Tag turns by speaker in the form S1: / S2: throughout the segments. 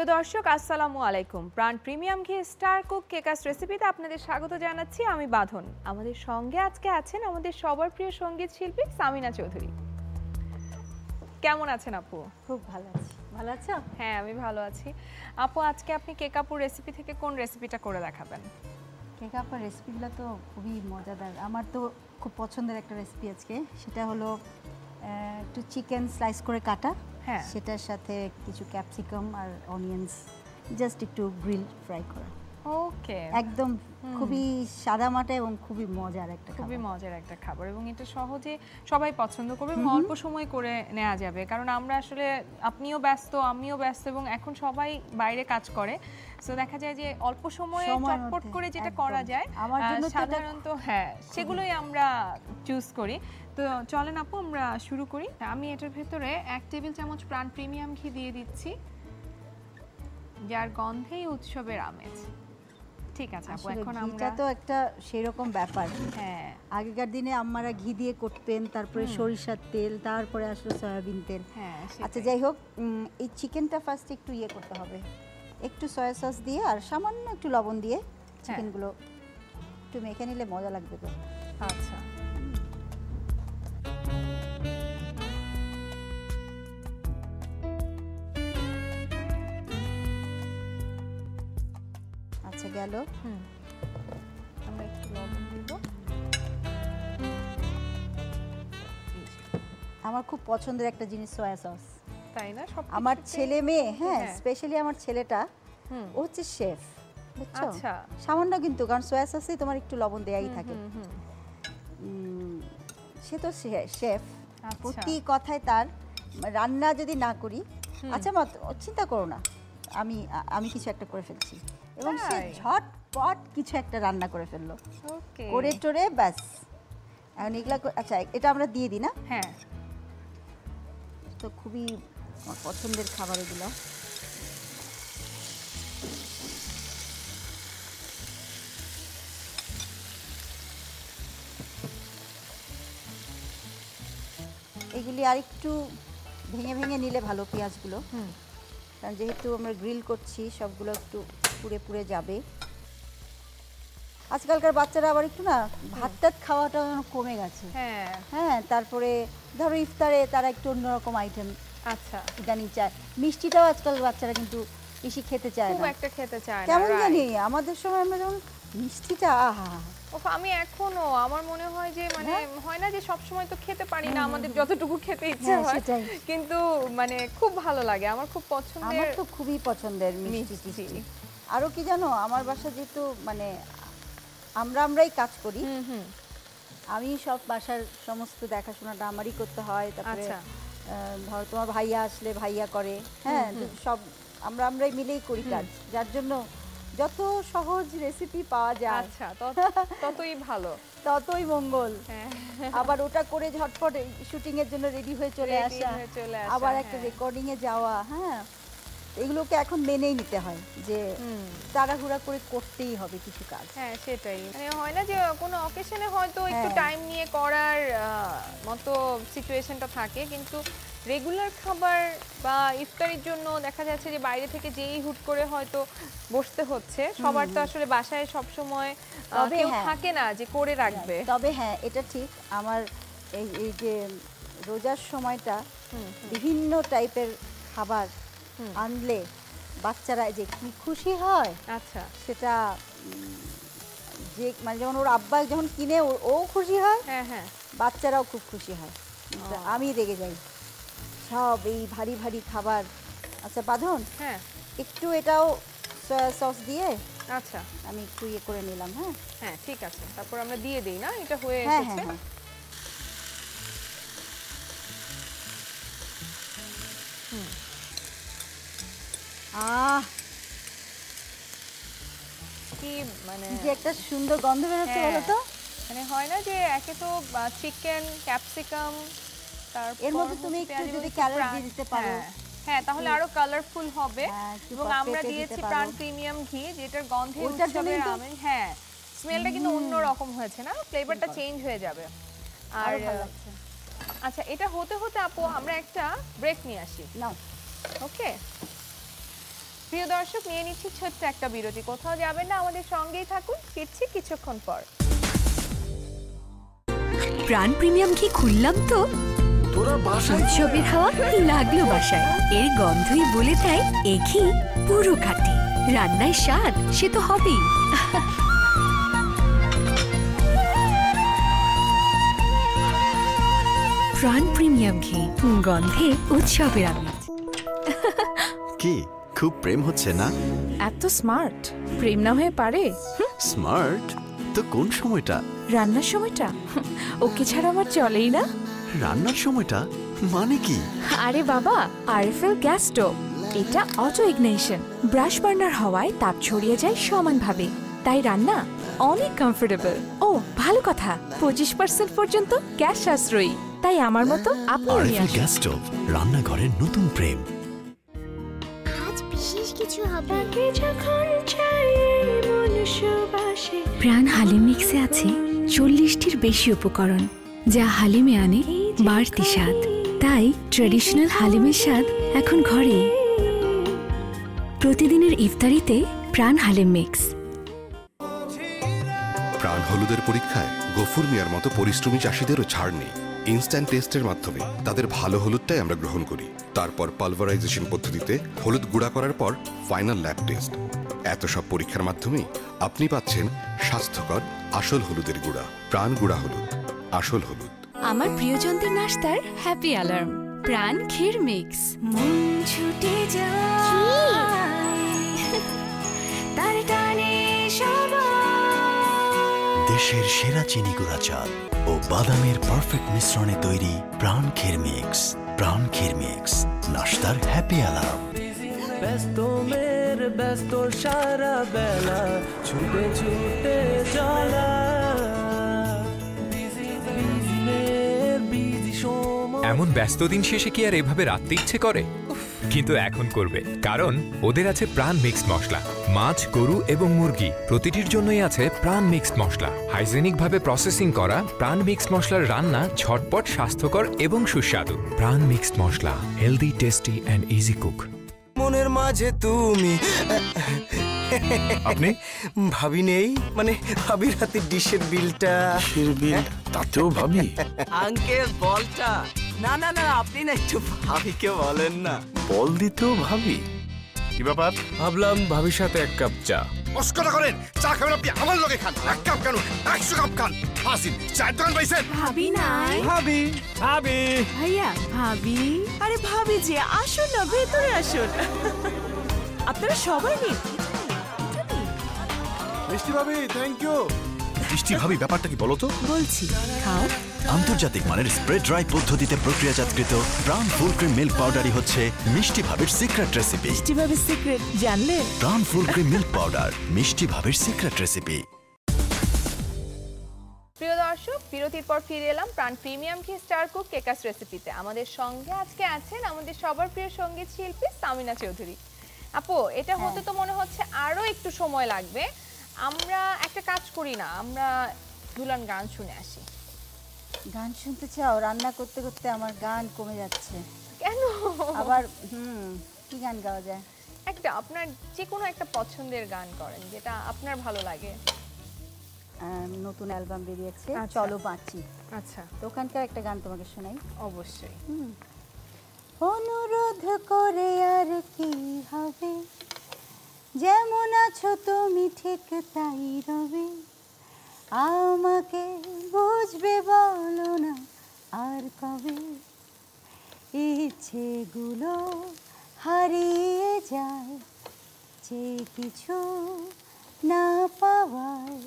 S1: প্রিয় দর্শক আসসালামু আলাইকুম। প্রাণ প্রিমিয়াম ঘি স্টার কুক কেকাস রেসিপিতে আপনাদের স্বাগত জানাচ্ছি আমি বাঁধন। আমাদের সঙ্গে আজকে আছেন আমাদের সবার প্রিয় সঙ্গীত শিল্পী সামিনা চৌধুরী। কেমন আছেন আপু?
S2: খুব ভালো আছি। ভালো আছো?
S1: হ্যাঁ, আমি ভালো আছি। আপু, আজকে আপনি কেকাপুর রেসিপি থেকে কোন রেসিপিটা করে দেখাবেন?
S2: কেকাপুর রেসিপিগুলো তো খুবই মজাদার। আমার তো খুব পছন্দের একটা রেসিপি আজকে, সেটা হলো একটু চিকেন স্লাইস করে কাটা,
S1: হ্যাঁ,
S2: সেটার সাথে কিছু ক্যাপসিকাম আর অনিয়ন্স জাস্ট একটু গ্রিল ফ্রাই করা।
S1: ওকে,
S2: একদম খুবই সাদামাটা এবং খুবই মজার একটা খাবার।
S1: খুবই মজার একটা খাবার এবং এটা সহজে সবাই পছন্দ করবে এবং অল্প সময় করে নেওয়া যাবে, কারণ আমরা আসলে আপনিও ব্যস্ত আমিও ব্যস্ত এবং এখন সবাই বাইরে কাজ করে, সো দেখা যায় যে অল্প সময়ে চটপট করে যেটা করা যায়
S2: আমার জন্য
S1: সাধারণত হ্যাঁ সেগুলোই আমরা চুজ করি। তো চলেন আপু আমরা শুরু করি। আমি এটার ভেতরে 1 টেবিল চামচ প্রাণ প্রিমিয়াম ঘি দিয়ে দিচ্ছি, যার গন্ধেই উৎসবের আমেজ। ঠিক আছে আপু, এখন আমরা
S2: তো একটা সেরকম ব্যাপার।
S1: হ্যাঁ,
S2: আগেকার দিনে আম্মারা ঘি দিয়ে করতেন, তারপরে সরিষার তেল, তারপরে আসলে সয়াবিন তেল।
S1: হ্যাঁ,
S2: আচ্ছা যাই হোক, এই চিকেনটা ফার্স্ট একটু করতে হবে, একটু সয়া সস দিয়ে আর সামান্য একটু লবণ দিয়ে চিকেনগুলো একটু মেখে নিলে মজা লাগবে তো।
S1: আচ্ছা,
S2: আচ্ছা গেল।
S1: আমরা একটু লবণ দিব।
S2: আমার খুব পছন্দের একটা জিনিস সয়া সস,
S1: তাই না? সব
S2: আমার ছেলে মেয়ে, হ্যাঁ স্পেশালি আমার ছেলেটা, ও হচ্ছে শেফ, বুঝছো?
S1: আচ্ছা,
S2: সামান্য কিন্তু, কারণ সয়া সসে তোমার একটু লবণ দেয়াই থাকে। সে তো শেফ, প্রতি কথায় তার রান্না যদি না করি, আচ্ছা মা চিন্তা করো না, আমি কিছু একটা করে ফেলছি, এবং সে ঝটপট কিছু একটা রান্না করে ফেললো, করে টোরে ব্যাস। এখন এগুলা আচ্ছা এটা আমরা দিয়ে দিই না?
S1: হ্যাঁ,
S2: তো খুবই আমার পছন্দের খাবার এগুলো। এগুলি আরেকটু ভেঙে ভেঙে নিলে ভালো পেঁয়াজগুলো, কারণ যেহেতু আমরা গ্রিল করছি সবগুলো একটু পুড়ে পুড়ে যাবে। আজকালকার বাচ্চারা আবার একটু না ভাত টাত খাওয়াটা কমে গেছে। হ্যাঁ, তারপরে ধরো ইফতারে তারা একটু অন্যরকম আইটেম
S1: আচ্ছা
S2: ইদানিং চায়। মিষ্টিটাও আজকাল বাচ্চারা কিন্তু বেশি খেতে চায় না,
S1: খুব একটা খেতে চায় না।
S2: কেমন জানি আমাদের সময় আমরা যখন মিষ্টিটা
S1: আমি এখনো আমার মনে হয় যে মানে হয় না যে সব সময় তো খেতে পারি না, আমাদের যতটুকু খেতে ইচ্ছে হয়, কিন্তু মানে খুব ভালো লাগে, আমার খুব পছন্দের।
S2: আমার তো খুবই পছন্দের মিষ্টি। আরো কি জানো, আমার বাসা যেহেতু মানে আমরাই কাজ করি, আমি সব বাসার সমস্ত দেখাশোনাটা আমারই করতে হয়। তারপরে ধরো তোমার ভাইয়া আসলে ভাইয়া করে, হ্যাঁ সব আমরাই মিলেই করি কাজ, যার জন্য যত সহজ রেসিপি পাওয়া যায়
S1: আচ্ছা ততই ভালো,
S2: ততই মঙ্গল। আবার ওটা করে ঝটপট শুটিং এর জন্য রেডি হয়ে চলে আসা, আবার একটা রেকর্ডিং এ যাওয়া, হ্যাঁ এগুলোকে এখন মেনেই নিতে হয় যে তাড়াহুড়া করে করতেই হবে কিছু কাজ।
S1: হ্যাঁ সেটাই, মানে হয় না যে কোনো অকেশনে হয়তো একটু টাইম নিয়ে করার মতো সিচুয়েশনটা থাকে, কিন্তু রেগুলার খাবার বা ইফতারির জন্য দেখা যাচ্ছে যে বাইরে থেকে যেই হুট করে হয়তো বসতে হচ্ছে, সবার তো আসলে বাসায় সব সময় কেউ থাকে না যে করে রাখবে।
S2: তবে হ্যাঁ এটা ঠিক, আমার এই যে রোজার সময়টা বিভিন্ন টাইপের খাবার আনলে বাচ্চারা যে কি খুশি হয়,
S1: আচ্ছা
S2: সেটা যে মানে যেমন ওর আব্বা যখন কিনে ও খুশি হয়, হ্যাঁ বাচ্চারাও খুব খুশি হয়, আমি রেগে যাই সব এই ভারী ভারী খাবার। আচ্ছা বাঁধন,
S1: হ্যাঁ
S2: একটু এটাও সয়া সস দিয়ে
S1: আচ্ছা
S2: আমি একটু করে নিলাম।
S1: হ্যাঁ ঠিক আছে, তারপর আমরা দিয়ে দিই না, এটা হয়ে
S2: এসেছে।
S1: কি মানে
S2: যে একটা সুন্দর গন্ধ বেরোচ্ছে, বলো তো?
S1: মানে হয় না যে একে তো চিকেন ক্যাপসিকাম, তারপর
S2: এর মধ্যে তুমি একটু যদি কালার দিয়ে দিতে পারো,
S1: হ্যাঁ তাহলে আরো কালারফুল হবে। এবং আমরা দিয়েছি প্রাণ প্রিমিয়াম ঘি, যেটার গন্ধে উৎসবের আমেজ, হ্যাঁ স্মেলটা কিন্তু অন্য রকম হয়েছে না, ফ্লেভারটা চেঞ্জ হয়ে যাবে। আর আচ্ছা এটা হতে হতে আপু আমরা একটা ব্রেক নিয়ে আসি,
S2: নাও।
S1: ওকে, প্রিয় দর্শক, নিয়ে নিচ্ছি ছোট্ট একটা বিরতি। কোথাও যাবেন না, আমাদের সঙ্গেই থাকুন, ফিরছি কিছুক্ষণ পর।
S3: প্রাণ প্রিমিয়াম ঘি খুললাম তো, উৎসবের হাওয়া লাগলো বাসায়। এর গন্ধই বলে দেয় এ ঘি পুরো খাঁটি। রান্নায় স্বাদ সে তো হবেই। প্রাণ প্রিমিয়াম ঘি, গন্ধে উৎসবের আমেজ।
S4: কি খুব প্রেম হচ্ছে না?
S5: এত স্মার্ট, প্রেম না হয়ে পারে?
S4: স্মার্ট তো কোন সময়টা?
S5: রান্নার সময়টা ওকে ছাড়া আমার চলেই না।
S4: রান্নার সময়টা মানে কি?
S5: আরে বাবা, আরএফএল গ্যাস স্টোভ, এটা অটো ইগনিশন। ব্রাশ বার্নার হওয়ায় তাপ ছড়িয়ে যায় সমানভাবে, তাই রান্না অনেক কমফোর্টেবল। ও ভালো কথা, 25% পর্যন্ত গ্যাস সাশ্রয়ী। তাই আমার মতো আপনিও নিয়ে
S4: আরএফএল
S5: আসুন।
S4: গ্যাস স্টোভ, রান্নাঘরের নতুন প্রেম।
S6: আজ বিশেষ কিছু হবে।
S3: প্রাণ হালিম মিক্সে আছে 40টির বেশি উপকরণ, যা হালিমে আনে বাড়তি স্বাদ। তাই ট্র্যাডিশনাল হালিমের স্বাদ এখন ঘরে। প্রতিদিনের ইফতারিতে প্রাণ হালিম মিক্স।
S7: প্রাণ হলুদের পরীক্ষায় গফুর মিয়ার মতো পরিশ্রমী চাষিদেরও ছাড় নেই। ইনস্ট্যান্ট টেস্টের মাধ্যমে তাদের ভালো হলুদটাই আমরা গ্রহণ করি, তারপর পালভারাইজেশন পদ্ধতিতে হলুদ গুঁড়া করার পর ফাইনাল ল্যাব টেস্ট। এত সব পরীক্ষার মাধ্যমেই আপনি পাচ্ছেন স্বাস্থ্যকর আসল হলুদের গুঁড়া। প্রাণ গুঁড়া হলুদ, আসল হলুদ।
S3: আমার প্রিয়জনদের নাস্তার হ্যাপি অ্যালার্ম, প্রাণ ক্ষীর মিক্স। মন ছুটে যায় তার টানে সবাই।
S4: দেশের সেরা চিনি গুঁড়া চাল ও বাদামের পারফেক্ট মিশ্রণে তৈরি প্রাণ ক্ষীর মিক্স। প্রাণ ক্ষীর মিক্স, নাস্তার হ্যাপি অ্যালার্ম।
S8: ব্যস্ত মের ব্যস্ত সারা বেলা, ছুটে ছুটে চলা।
S9: এমন ব্যস্ত দিন শেষে কি আর এভাবে রাখতে ইচ্ছে করে? কিন্তু এখন করবে, কারণ ওদের আছে প্রাণ মিক্সড মশলা। মাছ, গরু এবং মুরগি প্রতিটির জন্যই আছে প্রাণ মিক্সড মশলা। হাইজেনিক ভাবে প্রসেসিং করা প্রাণ মিক্সড মশলার রান্না ঝটপট, স্বাস্থ্যকর এবং সুস্বাদু। প্রাণ mixed masala, healthy, tasty and easy cook.
S8: মনের মাঝে তুমি।
S9: আপনি
S8: ভাবি নেই, মানে ভাবির হাতে ডিশের বিলটা।
S4: তাতেও ভাবি?
S8: আঙ্কেল বলটা। না না না, আপনি না একটু ভাবিকে বলেন না।
S4: বল দিতেও ভাবি? কি ব্যাপার?
S9: ভাবলাম ভাবির সাথে এক কাপ চা।
S7: মস্করা করেন? চা খাবেন আপনি আমার লগে খান। এক কাপ কেন, 100 কাপ খান। হাসিন চায়ের দোকান পাইছেন?
S3: ভাবি নাই
S8: ভাবি ভাবি
S5: ভাইয়া, ভাবি। আরে ভাবি যে, আসুন না, ভেতরে আসুন। আপনারা সবাই নিন।
S7: মিষ্টি ভাবি, থ্যাংক ইউ।
S4: মিষ্টি ভাবি, ব্যাপারটা কি বলো তো?
S5: বলছি, খাও।
S4: আন্তর্জাতিক মানের স্প্রে ড্রাই পদ্ধতিতে প্রক্রিয়াজাতকৃত প্রাণ ফুল ক্রিম মিল্ক পাউডারই হচ্ছে মিষ্টি ভাবের সিক্রেট রেসিপি।
S5: মিষ্টি ভাবে সিক্রেট জানলে?
S4: প্রাণ ফুল ক্রিম মিল্ক পাউডার, মিষ্টি ভাবের সিক্রেট রেসিপি।
S1: প্রিয় দর্শক, বিরতির পর ফিরে এলাম প্রাণ প্রিমিয়াম ঘি স্টার কুক কেকাস রেসিপিতে। আমাদের সঙ্গে আজকে আছেন আমাদের সবার প্রিয় সঙ্গীত শিল্পী সামিনা চৌধুরী। আপু, এটা হতে তো মনে হচ্ছে আরো একটু সময় লাগবে। আমরা একটা কাজ করি না, আমরা দুলান গান শুনে আসি।
S2: গান শুনতে চাও? রান্না করতে করতে আমার গান কমে যাচ্ছে।
S1: কেন?
S2: আবার কি গান গাওয়া যায়?
S1: একটা আপনার যে কোনো একটা পছন্দের গান করেন, যেটা আপনার ভালো লাগে।
S2: নতুন অ্যালবাম বেরিয়েছে,
S1: আচ্ছা।
S2: চলো বাঁচি।
S1: আচ্ছা,
S2: তো ওখানকার একটা গান তোমাকে শোনাই।
S1: অবশ্যই।
S2: অনুরোধ করে আর কি হবে, যেমন আছো তুমি ঠিক তাই রবে। আমাকে বুঝবে বলো না আর কবে, ইচ্ছেগুলো হারিয়ে যায় যে কিছু না পাওয়ায়।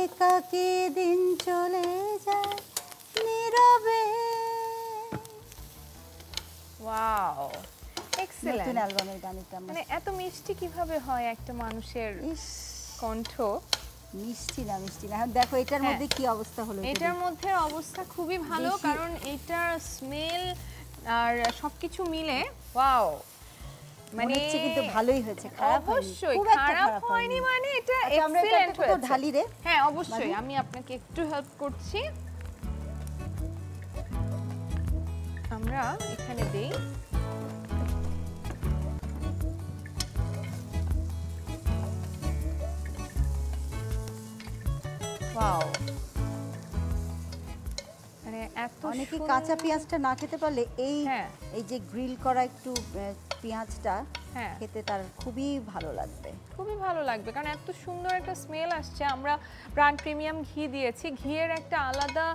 S2: একাকী দিন চলে যায় নীরবে।
S1: ওয়াও,
S2: নতুন
S1: এক্সেলেন্ট।
S2: অ্যালবামের গান এটা।
S1: মানে এত মিষ্টি কিভাবে হয় একটা মানুষের
S2: ইস,
S1: কণ্ঠ?
S2: মিষ্টি না মিষ্টি না। এখন দেখো এটার
S1: হ্যাঁ।
S2: মধ্যে কি অবস্থা হলো।
S1: এটার মধ্যে অবস্থা খুবই ভালো,
S2: বেশি-
S1: কারণ এটার স্মেল আর সবকিছু মিলে ওয়াও,
S2: মানে কিন্তু ভালোই হয়েছে, খারাপ হয়নি।
S1: অবশ্যই
S2: খুব একটা
S1: খারাপ হয়নি, মানে এটা
S2: আচ্ছা, আমরা এটা
S1: এক্সেলেন্ট
S2: একটু
S1: হয়েছে।
S2: ঢালি রে।
S1: হ্যাঁ অবশ্যই, আমি আপনাকে একটু হেল্প করছি। আমরা এখানে দেই ওয়াও, মানে এত
S2: অনেকে কাঁচা পেঁয়াজটা না খেতে পারলে এই
S1: হ্যাঁ।
S2: এই যে গ্রিল করা একটু পেঁয়াজটা
S1: হ্যাঁ।
S2: খেতে তার খুবই ভালো লাগবে।
S1: খুবই ভালো লাগবে, কারণ এত সুন্দর একটা স্মেল আসছে। আমরা প্রাণ প্রিমিয়াম ঘি দিয়েছি, ঘিয়ের একটা আলাদা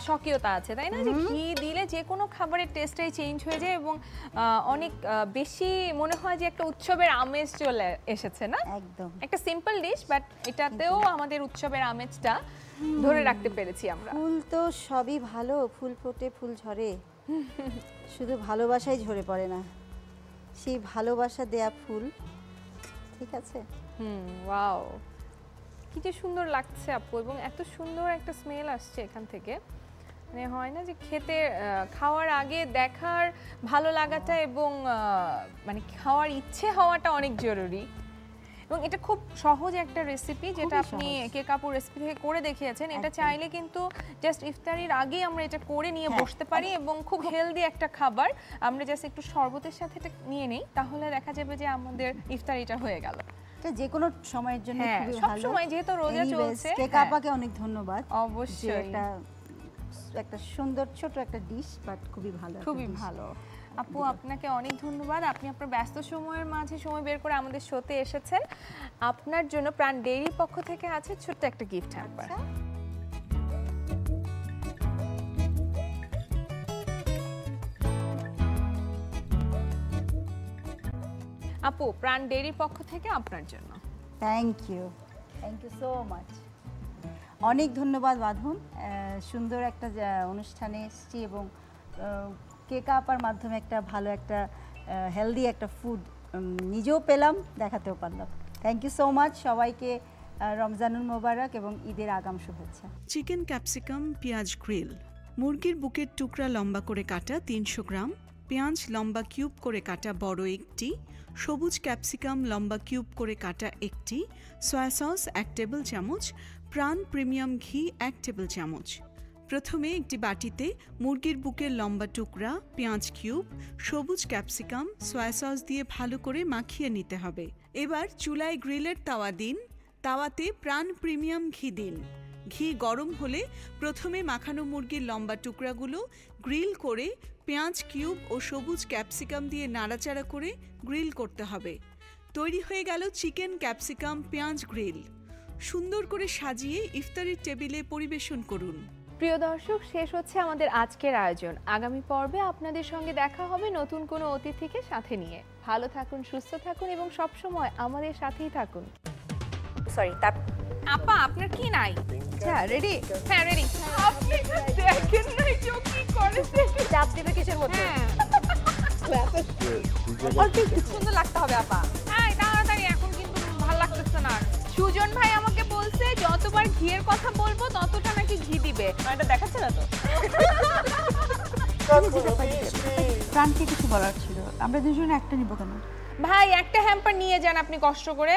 S1: স্বকীয়তা আছে, তাই না? যে ঘি দিলে যে কোনো খাবারের টেস্টটাই চেঞ্জ হয়ে যায় এবং অনেক বেশি মনে হয় যে একটা উৎসবের আমেজ চলে এসেছে, না?
S2: একদম
S1: একটা সিম্পল ডিশ, বাট এটাতেও আমাদের উৎসবের আমেজটা ধরে রাখতে পেরেছি আমরা।
S2: ফুল তো সবই ভালো, ফুল ফোটে ফুল ঝরে, শুধু ভালোবাসাই ঝরে পড়ে না, সেই ভালোবাসা দেয়া ফুল। ঠিক আছে।
S1: ওয়াও, কি যে সুন্দর লাগছে আপু, এবং এত সুন্দর একটা স্মেল আসছে এখান থেকে। মানে হয় না যে খেতে খাওয়ার আগে দেখার ভালো লাগাটা এবং মানে খাওয়ার ইচ্ছে হওয়াটা অনেক জরুরি। এবং এটা খুব সহজ একটা রেসিপি, যেটা আপনি কেক আপুর রেসিপি থেকে করে দেখিয়েছেন। এটা চাইলে কিন্তু জাস্ট ইফতারির আগেই আমরা এটা করে নিয়ে বসতে পারি এবং খুব হেলদি একটা খাবার। আমরা জাস্ট একটু শরবতের সাথে এটা নিয়ে নেই, তাহলে দেখা যাবে যে আমাদের ইফতারিটা হয়ে গেল।
S2: এটা যে কোনো সময়ের জন্য খুবই
S1: সব
S2: ভালো।
S1: সময় যেহেতু রোজা চলছে।
S2: কেক আপাকে অনেক ধন্যবাদ।
S1: অবশ্যই
S2: একটা সুন্দর ছোট একটা ডিশ, বাট খুবই ভালো,
S1: খুবই ভালো। আপু আপনাকে অনেক ধন্যবাদ, আপনি আপনার ব্যস্ত সময়ের মাঝে সময় বের করে আমাদের শোতে এসেছেন। আপনার জন্য প্রাণ ডেইরির পক্ষ থেকে আছে ছোট্ট একটা গিফট হ্যাম্পার। আপু প্রাণ ডেইরির পক্ষ থেকে আপনার জন্য।
S2: Thank you so much. অনেক ধন্যবাদ বাঁধন, সুন্দর একটা অনুষ্ঠানে এসেছি এবং কেক আপার মাধ্যমে একটা ভালো একটা হেলদি একটা ফুড নিজেও পেলাম, দেখাতেও পারলাম। থ্যাংক ইউ সো মাচ সবাইকে। রমজানুল মোবারক এবং ঈদের আগাম শুভেচ্ছা।
S10: চিকেন ক্যাপসিকাম পেঁয়াজ গ্রিল, মুরগির বুকের টুকরা লম্বা করে কাটা 300 গ্রাম, পেঁয়াজ লম্বা কিউব করে কাটা বড় একটি, সবুজ ক্যাপসিকাম লম্বা কিউব করে কাটা একটি, সয়া সস 1 টেবিল চামচ, প্রাণ প্রিমিয়াম ঘি 1 টেবিল চামচ। প্রথমে একটি বাটিতে মুরগির বুকের লম্বা টুকরা, পেঁয়াজ কিউব, সবুজ ক্যাপসিকাম, সয়া সস দিয়ে ভালো করে মাখিয়ে নিতে হবে। এবার চুলায় গ্রিলের তাওয়া দিন, তাওয়াতে প্রাণ প্রিমিয়াম ঘি দিন। ঘি গরম হলে প্রথমে মাখানো মুরগির লম্বা টুকরাগুলো গ্রিল করে পেঁয়াজ কিউব ও সবুজ ক্যাপসিকাম দিয়ে নাড়াচাড়া করে গ্রিল করতে হবে। তৈরি হয়ে গেল চিকেন ক্যাপসিকাম পেঁয়াজ গ্রিল। সুন্দর করে সাজিয়ে ইফতারির টেবিলে পরিবেশন করুন।
S1: প্রিয় দর্শক, শেষ হচ্ছে আমাদের আজকের আয়োজন। আগামী পর্বে আপনাদের সঙ্গে দেখা হবে নতুন কোনো অতিথিকে সাথে নিয়ে। ভালো থাকুন, সুস্থ থাকুন এবং সব সময় আমাদের সাথেই থাকুন। সরি, আপা আপনার কি নাই? আচ্ছা রেডি? হ্যাঁ রেডি। আপনি দেখেন না কেউ কি করেছে? চাপ দিবে কিসের মধ্যে? অল্প একটু সুন্দর লাগতে হবে আপা। হ্যাঁ তাড়াতাড়ি, এখন কিন্তু ভালো লাগতেছে না। সুজন ভাই আমাকে বলছে যতবার ঘিয়ের কথা বলবো ততটা নাকি ঘি দিবে। এটা দেখাচ্ছে না তো।
S2: প্রাণকে কিছু বলার ছিল, আমরা দুজনে একটা নিব কেন?
S1: ভাই একটা হ্যাম্পার নিয়ে যান আপনি কষ্ট করে।